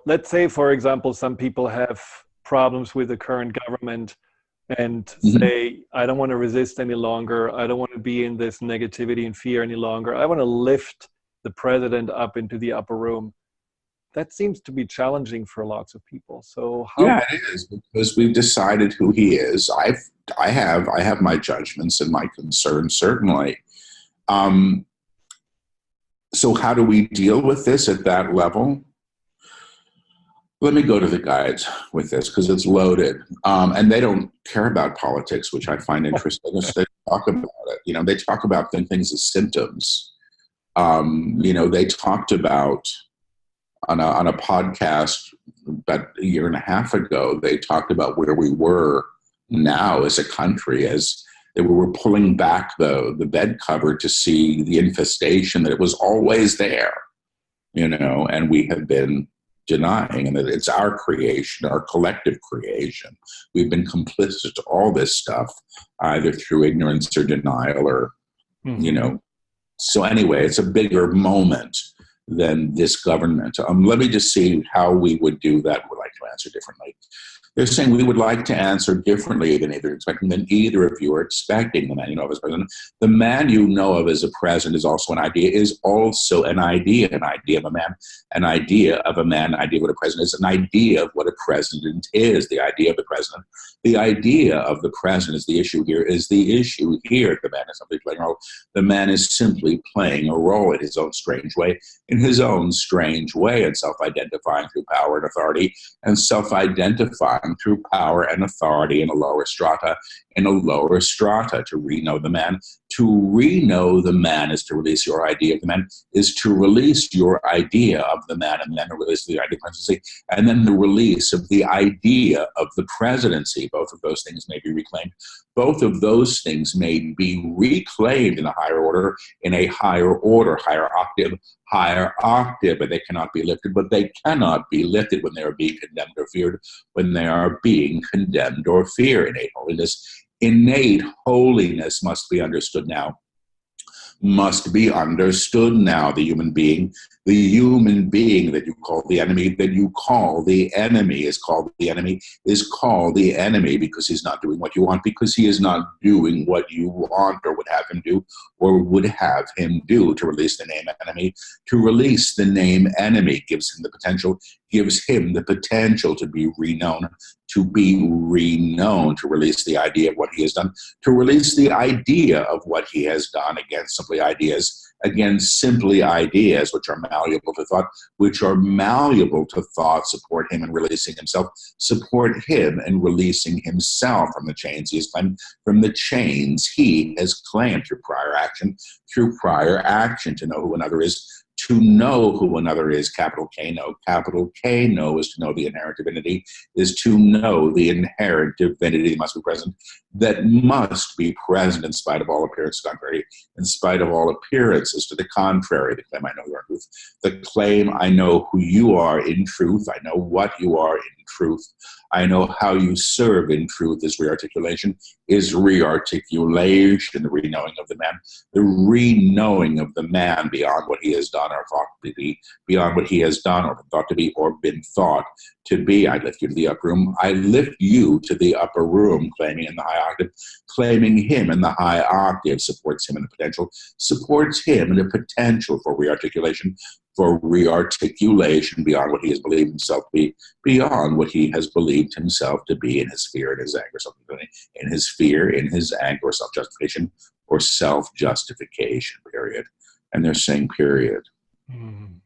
let's say, for example, some people have problems with the current government and Mhm. say, I don't want to resist any longer. I don't want to be in this negativity and fear any longer. I want to lift the president up into the upper room. That seems to be challenging for lots of people. So how? Yeah, it is because we've decided who he is. I have my judgments and my concerns, certainly. Um, so how do we deal with this at that level? Let me go to the guides with this because it's loaded. And they don't care about politics, which I find interesting. They talk about it. They talk about things as symptoms. They talked about on a podcast about a year and a half ago, they talked about where we were now as a country, as they were pulling back the bed cover to see the infestation, that it was always there, and we have been denying, and that it's our creation, our collective creation. We've been complicit to all this stuff, either through ignorance or denial or, so anyway, it's a bigger moment than this government. Let me just see how we would do that. Would like to answer differently. They're saying we would like to answer differently than either of you are expecting. The man you know of as president. The man you know of as a president is also an idea, an idea of a man, an idea of a man, an idea of what a president is, an idea of what a president is, the idea of the president. The idea of the president is the issue here, The man is simply playing a role. The man is simply playing a role in his own strange way, and self-identifying through power and authority, and self-identifying through power and authority in a lower strata, to re-know the man. To re-know the man is to release your idea of the man, is to release your idea of the man, and then the release of the idea of presidency, and then the release of the idea of the presidency. Both of those things may be reclaimed. Both of those things may be reclaimed in a higher order, higher octave, but they cannot be lifted. But they cannot be lifted when they are being condemned or feared, when they are being condemned or feared. Innate holiness must be understood now. The human being that you call the enemy, is called the enemy because he's not doing what you want, because he is not doing what you want or would have him do. To release the name enemy, gives him the potential to be renowned, to release the idea of what he has done, to release the idea of what he has done against simply ideas, which are malleable to thought, support him in releasing himself from the chains he has claimed, through prior action, to know who another is, capital K, no. Capital K, no, is to know the inherent divinity, that must be present, in spite of all appearances contrary, in spite of all appearances to the contrary. The claim, I know you are in truth. The claim, I know who you are in truth. I know what you are in truth. I know how you serve in truth, is rearticulation, the re-knowing of the man. The re-knowing of the man beyond what he has done or thought to be, beyond what he has done or thought to be or been thought to be. I lift you to the upper room. Claiming in the high octave. Claiming him in the high octave supports him in the potential for rearticulation beyond what he has believed himself to be, beyond what he has believed himself to be, in his fear, in his anger, self-justification, or self-justification, period. And they're saying period. Mm.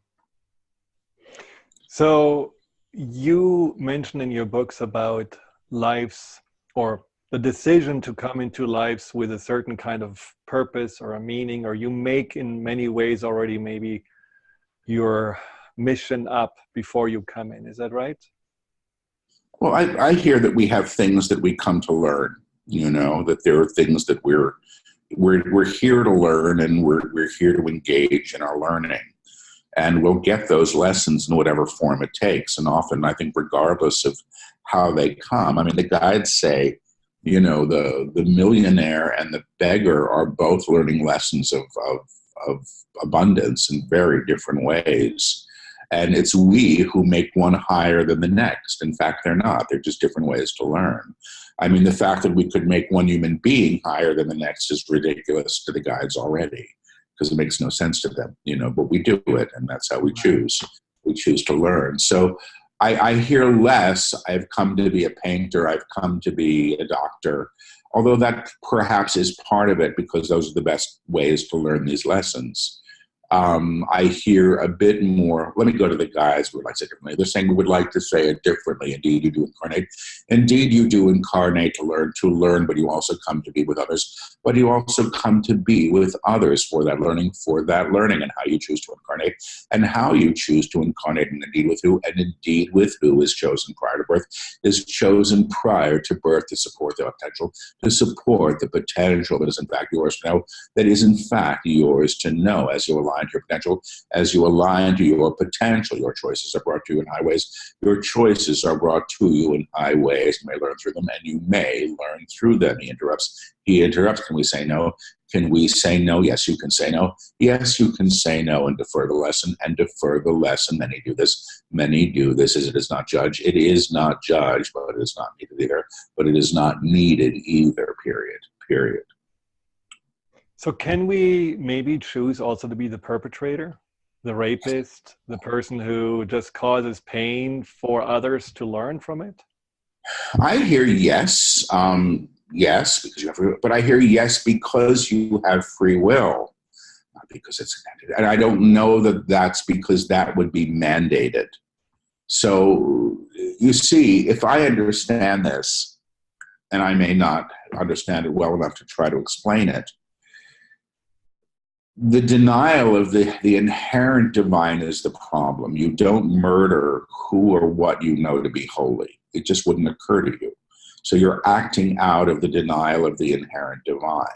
So you mentioned in your books about lives, or the decision to come into lives with a certain kind of purpose or a meaning, or you make in many ways already maybe your mission up before you come in. Is that right? Well, I hear that we have things that we come to learn, that there are things that we're here to learn, and we're here to engage in our learning. And we'll get those lessons in whatever form it takes. And often, I think, regardless of how they come, I mean, the guides say, the millionaire and the beggar are both learning lessons of abundance in very different ways. And it's we who make one higher than the next. In fact, they're not. They're just different ways to learn. I mean, the fact that we could make one human being higher than the next is ridiculous to the guides already, because it makes no sense to them, but we do it, and that's how we choose. We choose to learn. So I hear less, I've come to be a painter, I've come to be a doctor, although that perhaps is part of it, because those are the best ways to learn these lessons. I hear a bit more. Let me go to the guys who would like to say it differently. They're saying we would like to say it differently. Indeed, you do incarnate. Indeed, you do incarnate to learn, but you also come to be with others. But you also come to be with others for that learning, and how you choose to incarnate, and how you choose to incarnate, and indeed with who, and indeed with who is chosen prior to birth, is chosen prior to birth to support the potential, that is in fact yours to know, that is in fact yours to know, as you align to your potential, as you align to your potential. Your choices are brought to you in high ways. Your choices are brought to you in high ways. You may learn through them, and you may learn through them. He interrupts. Can we say no? Can we say no? Yes, you can say no. Yes, you can say no and defer the lesson, Many do this. Many do this as it is not judged. It is not judged, but it is not needed either. Period. So can we maybe choose also to be the perpetrator, the rapist, the person who just causes pain for others to learn from it? I hear yes. Yes, because you have free will, but I hear yes because you have free will, not because it's mandated. And I don't know that that's because that would be mandated. So you see, if I understand this, and I may not understand it well enough to try to explain it, the denial of the inherent divine is the problem. You don't murder who or what you know to be holy. It just wouldn't occur to you. So you're acting out of the denial of the inherent divine.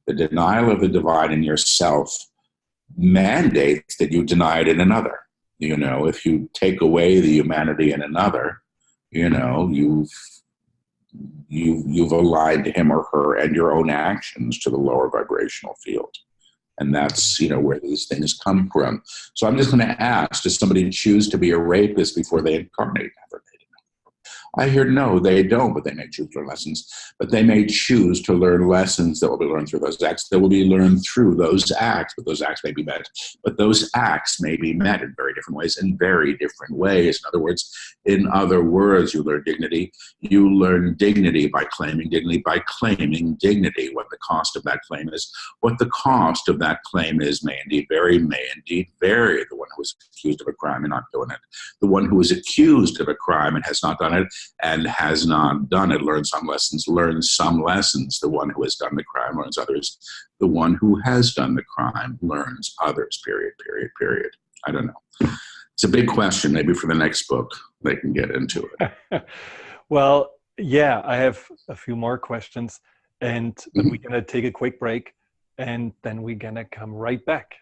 The denial of the divine in yourself mandates that you deny it in another. If you take away the humanity in another, you've aligned him or her and your own actions to the lower vibrational field. And that's, where these things come from. So I'm just going to ask, does somebody choose to be a rapist before they incarnate? Never. I hear no, they don't, but they may choose to learn lessons. But they may choose to learn lessons that will be learned through those acts, that will be learned through those acts, but those acts may be met. But those acts may be met in very different ways, In other words, you learn dignity. You learn dignity by claiming dignity, what the cost of that claim is. What the cost of that claim is may indeed vary. The one who is accused of a crime and not doing it. The one who is accused of a crime and has not done it, learns some lessons. The one who has done the crime learns others. The one who has done the crime learns others, period. I don't know. It's a big question. Maybe for the next book, they can get into it. Well, yeah, I have a few more questions, but we're going to take a quick break, and then we're going to come right back.